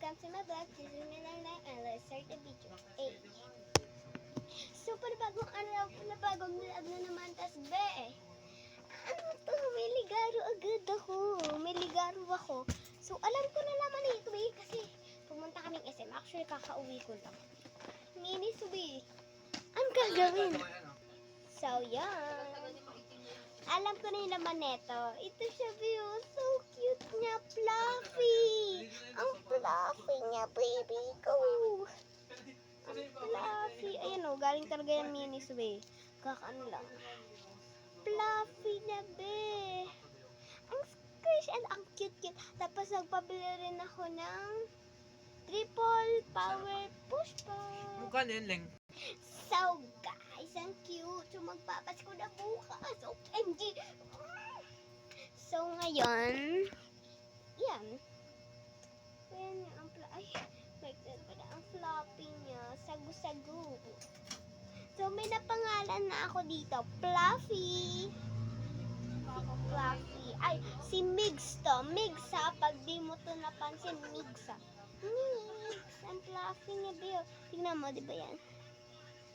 welcome to my vlog. This is Milanay and let's start the video. So, panibagong araw, panibagong vlog na naman. Tas, ano to? May ligaro agad ako. May ligaro ako. So, alam ko na naman ito kasi pumunta kaming SM. Actually, kakauwi ko lang. Minis, ang gagawin? So, yan. Alam ko na yung laman neto. Ito siya, view. So cute niya, fluffy. Ang fluffy niya, baby ko. Ang fluffy. Ayan o, galing talaga yung minis, Kakano lang. Fluffy niya, Ang squish and ang cute-cute. Tapos nagpabili rin ako ng triple power push pop. Mukha na yun, Leng. So, guys, ang cute. So, magpapasko na bukas. OMG. So, ngayon, yan. Ayan yung ay, my God, pala ang floppy niya. Sagu-sagu. So, may napangalan na ako dito. Fluffy. Fluffy. Ay, si Migs to. Migs, ha. Pag di mo to napansin, Migs, ha. Migs. Ang fluffy niya, Bill. Tingnan mo, di ba yan?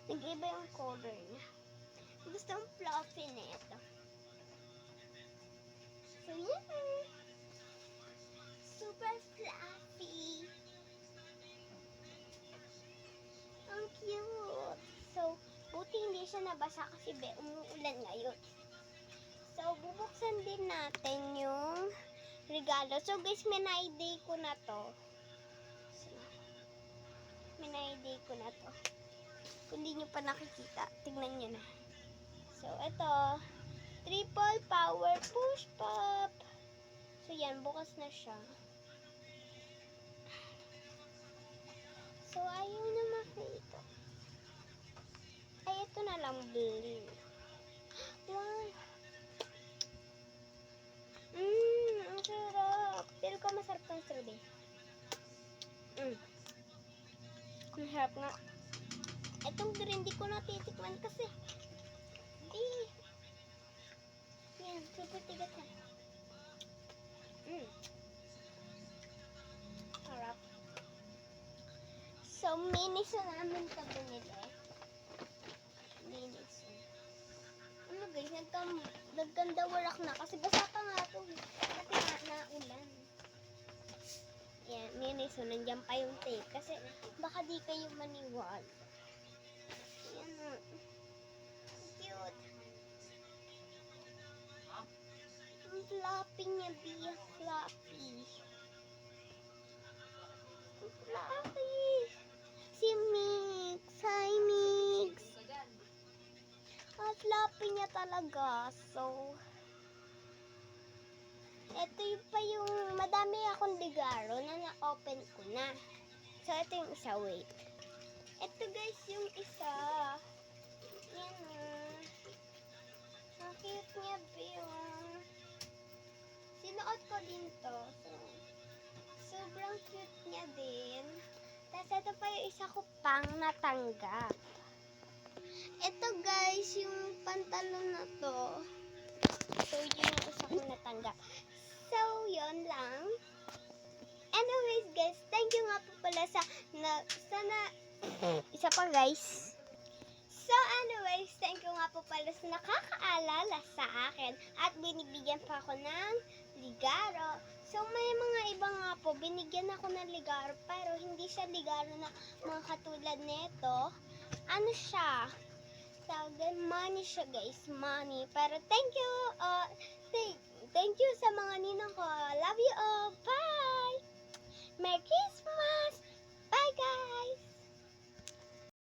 Nag-iba yung color niya. Gusto ang fluffy na ito. So, yeah. Super fluffy. Ang cute. So, buti hindi siya nabasa kasi umuulan ngayon. So, bubuksan din natin yung regalo. So, guys, minay-day ko na to. So, minay-day ko na to. Kung hindi nyo pa nakikita, tingnan nyo na. So, ito, triple power push pop. So, yan, bukas na siya. So, ayaw na makita. Ay, ito na lang, bling. Wow. Ang sarap. Pero ko masarap ng strawberry. Ang sarap nga. Itong green, di ko natitikman kasi. Yan, super tigas na. Sarap. So, minis na namin ito binili. Minis. Ano guys, nagkanda warak na kasi basa pa nga ito. Kasi naulan. Yan, minis. So, nandiyan pa yung tape. Kasi baka di kayo maniwala. Yan o. Cute. Ang floppy niya, Bia. Floppy. Ang floppy. Si Mix. Hi, Mix. Ang floppy niya talaga. So, ito yung pa yung madami akong ligaro na na-open ko na. So, ito yung isa. Wait. Ito guys, yung isa. Yan ang cute niya, Bill. Sinuot ko din to. So, sobrang cute niya din. Tapos ito pa yung isa ko pang natanggap. Ito guys, yung pantalon na to. So, yun yung isa ko natanggap. So, yun lang. Anyways guys, thank you nga po pala sa isa pa guys. So anyways, thank you nga po pala sa nakakaalala sa akin at binibigyan pa ako ng ligaro. So may mga iba nga po, binigyan ako ng ligaro pero hindi siya ligaro na mga katulad nito. Ano siya? Tawag, money siya guys, money. Pero thank you sa mga ninang ko. Love you all. Bye!